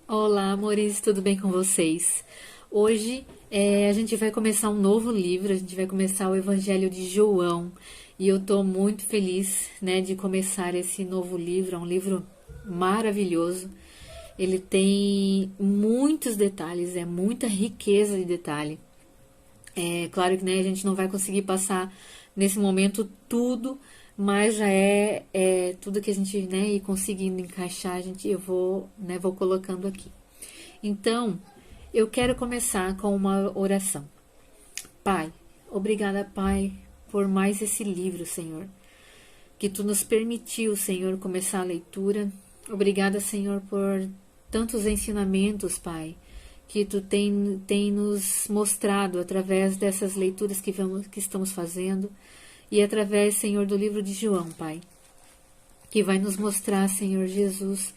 Olá, amores, tudo bem com vocês? Hoje a gente vai começar um novo livro, a gente vai começar o Evangelho de João e eu tô muito feliz, né, de começar esse novo livro. É um livro maravilhoso. Ele tem muitos detalhes, é muita riqueza de detalhe. É claro que, né, a gente não vai conseguir passar nesse momento tudo, mas já é tudo que a gente, né, ir conseguindo encaixar, eu vou, né, vou colocando aqui. Então, eu quero começar com uma oração. Pai, obrigada, Pai, por mais esse livro, Senhor, que tu nos permitiu, Senhor, começar a leitura. Obrigada, Senhor, por tantos ensinamentos, Pai, que tu tem nos mostrado através dessas leituras que estamos fazendo e através, Senhor, do livro de João, Pai, que vai nos mostrar, Senhor Jesus,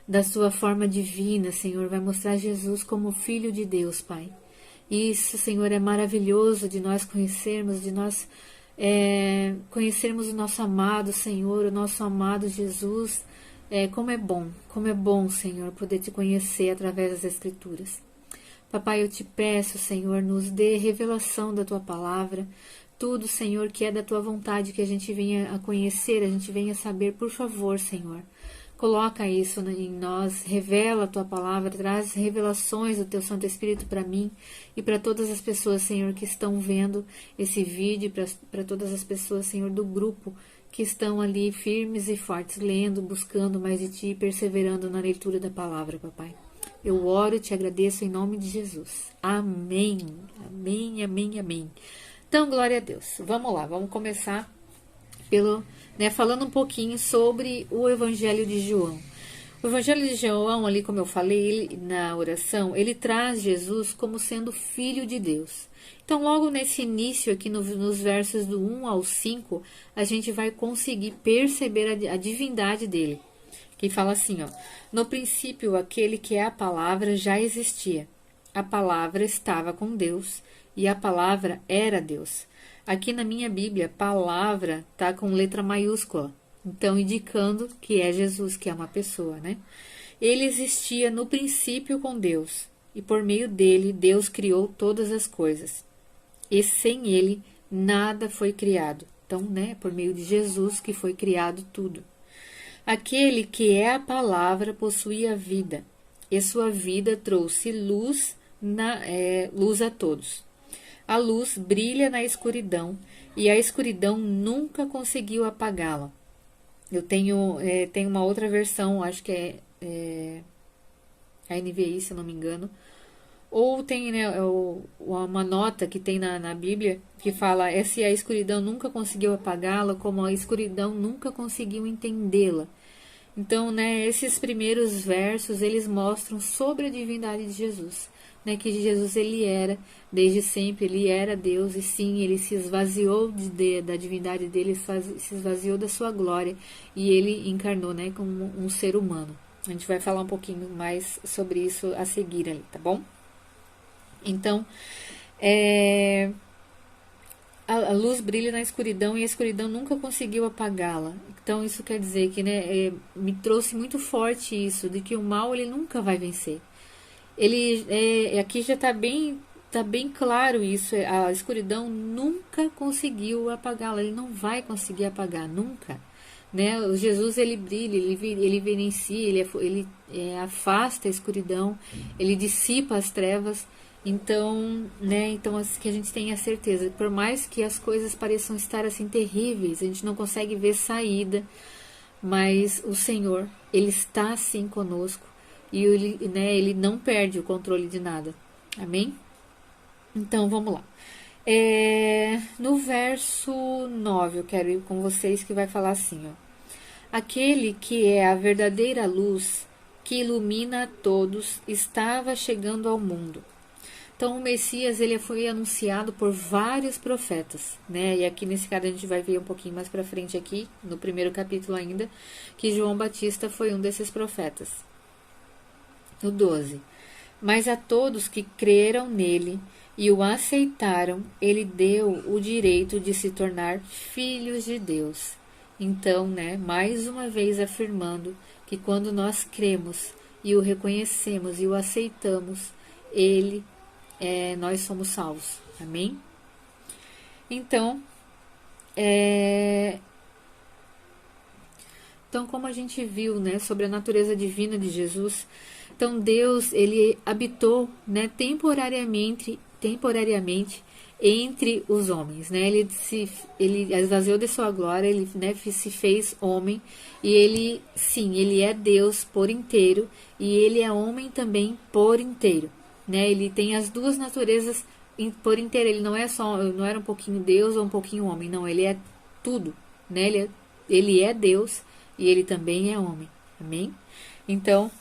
da sua forma divina, Senhor, vai mostrar Jesus como Filho de Deus, Pai. Isso, Senhor, é maravilhoso de nós conhecermos, de nós conhecermos o nosso amado Senhor, o nosso amado Jesus. Como é bom, Senhor, poder te conhecer através das Escrituras. Papai, eu te peço, Senhor, nos dê revelação da tua palavra, tudo, Senhor, que é da tua vontade, que a gente venha a conhecer, a gente venha a saber, por favor, Senhor. Coloca isso em nós, revela a tua palavra, traz revelações do teu Santo Espírito para mim e para todas as pessoas, Senhor, que estão vendo esse vídeo, para todas as pessoas, Senhor, do grupo que estão ali firmes e fortes, lendo, buscando mais de ti e perseverando na leitura da palavra, papai. Eu oro e te agradeço em nome de Jesus. Amém. Amém, amém, amém. Então, glória a Deus. Vamos lá, vamos começar falando um pouquinho sobre o Evangelho de João. O Evangelho de João, ali como eu falei na oração, ele traz Jesus como sendo Filho de Deus. Então, logo nesse início aqui nos versos do 1 ao 5, a gente vai conseguir perceber a divindade dele. Que fala assim, ó: no princípio, aquele que é a palavra já existia. A palavra estava com Deus e a palavra era Deus. Aqui na minha Bíblia, palavra está com letra maiúscula, então indicando que é Jesus, que é uma pessoa, né? Ele existia no princípio com Deus, e por meio dele, Deus criou todas as coisas. E sem ele, nada foi criado. Então, né, por meio de Jesus que foi criado tudo. Aquele que é a palavra possuía a vida, e sua vida trouxe luz a todos. A luz brilha na escuridão, e a escuridão nunca conseguiu apagá-la. Eu tenho uma outra versão, acho que é a NVI, se eu não me engano. Ou tem, né, uma nota que tem na Bíblia que fala: se a escuridão nunca conseguiu apagá-la, como a escuridão nunca conseguiu entendê-la. Então, né, esses primeiros versos, eles mostram sobre a divindade de Jesus. Né, que Jesus, ele era, desde sempre, ele era Deus, e sim, ele se esvaziou da divindade dele, se esvaziou da sua glória, e ele encarnou, né, como um ser humano. A gente vai falar um pouquinho mais sobre isso a seguir ali, tá bom? Então, a luz brilha na escuridão e a escuridão nunca conseguiu apagá-la. Então, isso quer dizer que, né, me trouxe muito forte isso, de que o mal, ele nunca vai vencer. Ele aqui já está bem claro isso. A escuridão nunca conseguiu apagá-la. Ele não vai conseguir apagar nunca, né? O Jesus, ele brilha, ele evidencia, ele afasta a escuridão, ele dissipa as trevas. Então, né? Então, que a gente tenha certeza, por mais que as coisas pareçam estar assim terríveis, a gente não consegue ver saída, mas o Senhor, ele está assim conosco. E ele não perde o controle de nada. Amém? Então, vamos lá. No verso 9, eu quero ir com vocês, que vai falar assim, ó: aquele que é a verdadeira luz, que ilumina a todos, estava chegando ao mundo. Então, o Messias, ele foi anunciado por vários profetas, né? E aqui nesse caso a gente vai ver um pouquinho mais para frente aqui, no primeiro capítulo ainda, que João Batista foi um desses profetas. No 12. Mas a todos que creram nele e o aceitaram, ele deu o direito de se tornar filhos de Deus. Então, né, mais uma vez afirmando que quando nós cremos e o reconhecemos e o aceitamos, nós somos salvos. Amém? Então, como a gente viu, né, sobre a natureza divina de Jesus, então Deus, ele habitou, né, temporariamente entre os homens, né? Ele esvaziou de sua glória, ele, né, se fez homem, e ele, sim, ele é Deus por inteiro, e ele é homem também por inteiro, né? Ele tem as duas naturezas por inteiro. Ele não era um pouquinho Deus ou um pouquinho homem, não, ele é tudo, né? Ele é Deus e ele também é homem. Amém? Então,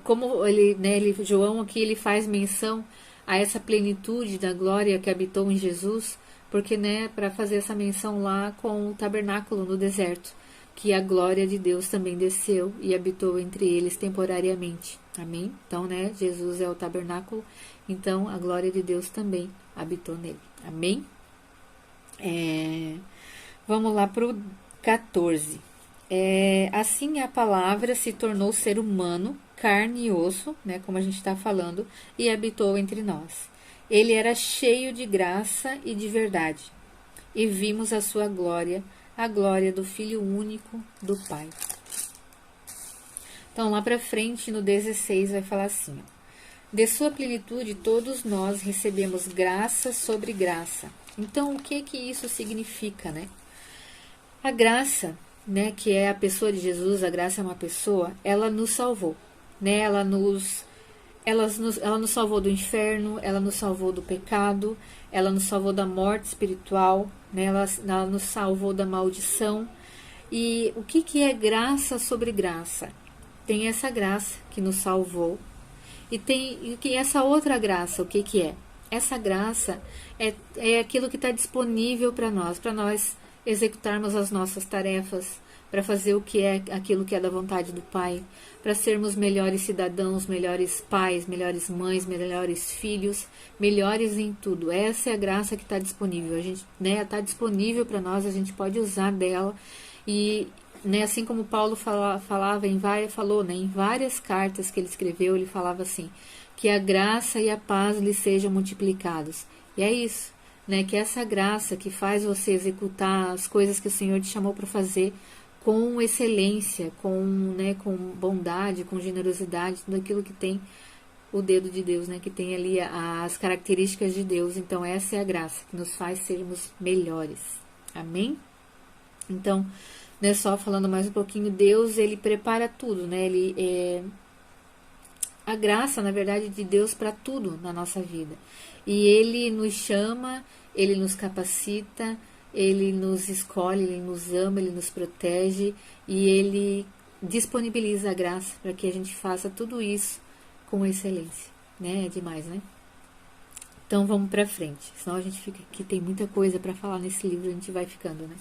como ele, né, João aqui ele faz menção a essa plenitude da glória que habitou em Jesus, porque, né, para fazer essa menção lá com o tabernáculo no deserto, que a glória de Deus também desceu e habitou entre eles temporariamente. Amém? Então, né, Jesus é o tabernáculo, então a glória de Deus também habitou nele. Amém? Vamos lá para o 14. Assim a palavra se tornou ser humano, carne e osso, né, como a gente está falando, e habitou entre nós. Ele era cheio de graça e de verdade, e vimos a sua glória, a glória do Filho único do Pai. Então, lá para frente, no 16, vai falar assim, ó, de sua plenitude todos nós recebemos graça sobre graça. Então, o que isso significa, né? A graça, né, que é a pessoa de Jesus, a graça é uma pessoa, ela nos salvou, né? Ela nos salvou do inferno, ela nos salvou do pecado, ela nos salvou da morte espiritual, né? Ela nos salvou da maldição. E o que é graça sobre graça? Tem essa graça que nos salvou, e tem essa outra graça. O que é? Essa graça é aquilo que está disponível para nós executarmos as nossas tarefas, para fazer o que é aquilo que é da vontade do Pai, para sermos melhores cidadãos, melhores pais, melhores mães, melhores filhos, melhores em tudo. Essa é a graça que está disponível. A gente, né, está disponível para nós, a gente pode usar dela. E, né, assim como Paulo falou, né, em várias cartas que ele escreveu, ele falava assim, que a graça e a paz lhe sejam multiplicados. E é isso, né, que essa graça que faz você executar as coisas que o Senhor te chamou para fazer com excelência, com bondade, com generosidade, tudo aquilo que tem o dedo de Deus, né, que tem ali as características de Deus. Então, essa é a graça que nos faz sermos melhores. Amém? Então, né, só falando mais um pouquinho, Deus, ele prepara tudo, né? A graça, na verdade, de Deus para tudo na nossa vida. E ele nos chama, ele nos capacita, ele nos escolhe, ele nos ama, ele nos protege e ele disponibiliza a graça para que a gente faça tudo isso com excelência, né? É demais, né? Então vamos para frente, senão a gente fica aqui, tem muita coisa para falar nesse livro, a gente vai ficando, né?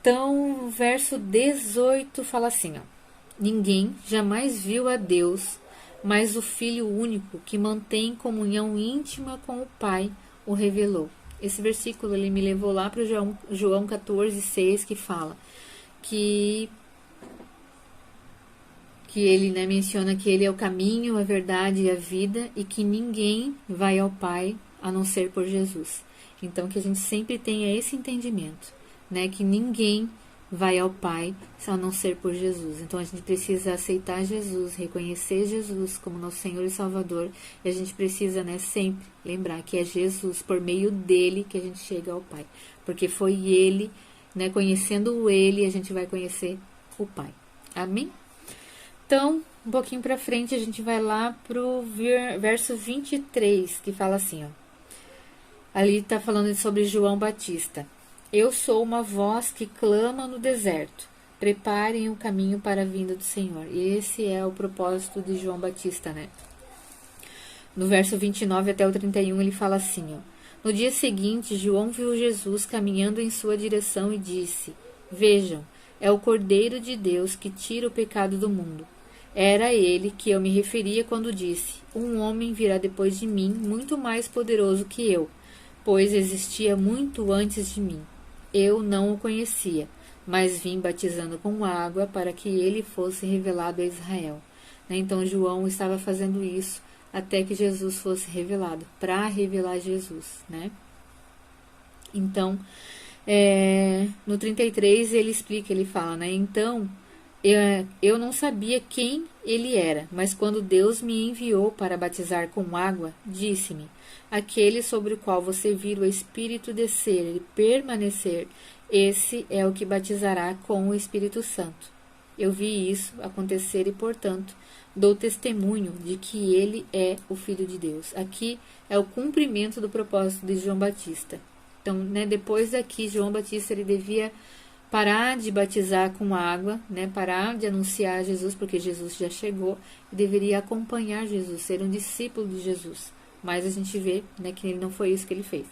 Então, o verso 18 fala assim, ó, ninguém jamais viu a Deus, mas o Filho único que mantém comunhão íntima com o Pai o revelou. Esse versículo ele me levou lá para o João 14,6, que fala que ele, né, menciona que ele é o caminho, a verdade e a vida e que ninguém vai ao Pai a não ser por Jesus. Então, que a gente sempre tenha esse entendimento, né, que ninguém vai ao Pai a não ser por Jesus. Então, a gente precisa aceitar Jesus, reconhecer Jesus como nosso Senhor e Salvador, e a gente precisa, né, sempre lembrar que é Jesus, por meio dele, que a gente chega ao Pai, porque foi ele, né, conhecendo ele, a gente vai conhecer o Pai. Amém? Então, um pouquinho para frente, a gente vai lá pro verso 23, que fala assim, ó. Ali está falando sobre João Batista. Eu sou uma voz que clama no deserto. Preparem o caminho para a vinda do Senhor. E esse é o propósito de João Batista, né? No verso 29 até o 31, ele fala assim, ó. No dia seguinte, João viu Jesus caminhando em sua direção e disse, vejam, é o Cordeiro de Deus que tira o pecado do mundo. Era a ele que eu me referia quando disse, um homem virá depois de mim, muito mais poderoso que eu, pois existia muito antes de mim. Eu não o conhecia, mas vim batizando com água para que ele fosse revelado a Israel. né? Então João estava fazendo isso até que Jesus fosse revelado, para revelar Jesus, né? Então, no 33 ele explica, ele fala, né? Então, eu não sabia quem ele era, mas quando Deus me enviou para batizar com água, disse-me, aquele sobre o qual você vir o Espírito descer e permanecer, esse é o que batizará com o Espírito Santo. Eu vi isso acontecer e, portanto, dou testemunho de que ele é o Filho de Deus. Aqui é o cumprimento do propósito de João Batista. Então, né, depois daqui, João Batista ele devia parar de batizar com água, né, parar de anunciar Jesus, porque Jesus já chegou, e deveria acompanhar Jesus, ser um discípulo de Jesus. Mas a gente vê, né, que não foi isso que ele fez.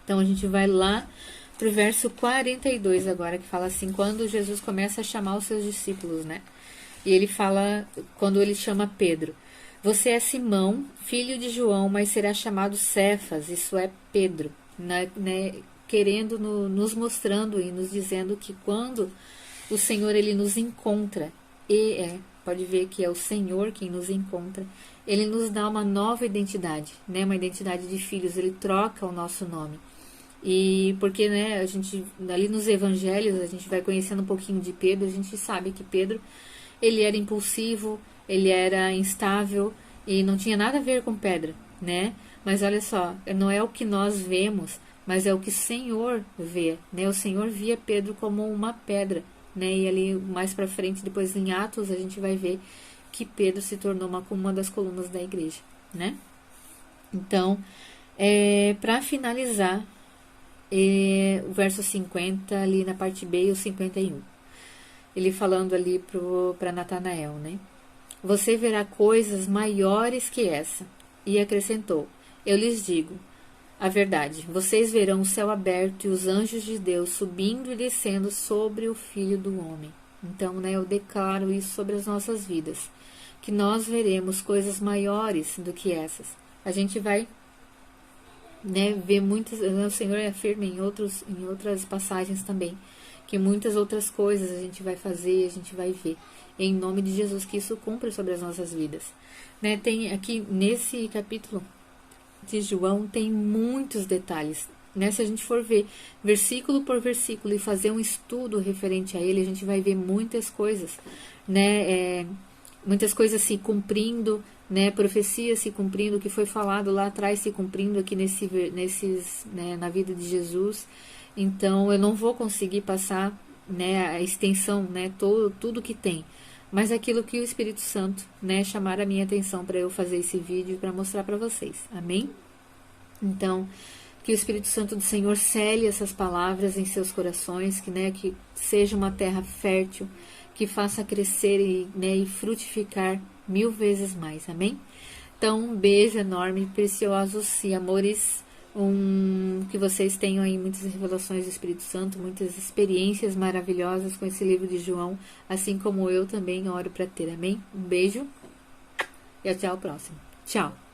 Então, a gente vai lá para o verso 42 agora, que fala assim, quando Jesus começa a chamar os seus discípulos, né? E ele fala, quando ele chama Pedro, você é Simão, filho de João, mas será chamado Cefas, isso é Pedro, né? Querendo, nos mostrando e nos dizendo que quando o Senhor ele nos encontra, pode ver que é o Senhor quem nos encontra, ele nos dá uma nova identidade, né? Uma identidade de filhos, ele troca o nosso nome. E porque, né, a gente, ali nos evangelhos, a gente vai conhecendo um pouquinho de Pedro, a gente sabe que Pedro, ele era impulsivo, ele era instável e não tinha nada a ver com pedra, né? Mas olha só, não é o que nós vemos, mas é o que o Senhor vê, né? O Senhor via Pedro como uma pedra, né? E ali mais para frente, depois em Atos, a gente vai ver que Pedro se tornou uma das colunas da igreja, né? Então, para finalizar, o verso 50, ali na parte B e o 51. Ele falando ali para Natanael, né? Você verá coisas maiores que essa. E acrescentou, eu lhes digo a verdade, vocês verão o céu aberto e os anjos de Deus subindo e descendo sobre o Filho do Homem. Então, né, eu declaro isso sobre as nossas vidas, que nós veremos coisas maiores do que essas. A gente vai, né, ver muitas, o Senhor afirma em outras passagens também, que muitas outras coisas a gente vai fazer, a gente vai ver, em nome de Jesus, que isso cumpra sobre as nossas vidas, né? Tem aqui, nesse capítulo de João, tem muitos detalhes, né? Se a gente for ver versículo por versículo e fazer um estudo referente a ele, a gente vai ver muitas coisas, né? Muitas coisas se cumprindo, né? Profecias se cumprindo, o que foi falado lá atrás se cumprindo aqui né, na vida de Jesus. Então, eu não vou conseguir passar, né, a extensão, né, tudo que tem, mas aquilo que o Espírito Santo, né, chamar a minha atenção para eu fazer esse vídeo para mostrar para vocês. Amém? Então, que o Espírito Santo do Senhor cele essas palavras em seus corações, que seja uma terra fértil, que faça crescer e frutificar 1000 vezes mais. Amém? Então, um beijo enorme, preciosos e amores. Que vocês tenham aí muitas revelações do Espírito Santo, muitas experiências maravilhosas com esse livro de João, assim como eu também oro para ter. Amém? Um beijo e até o próximo. Tchau!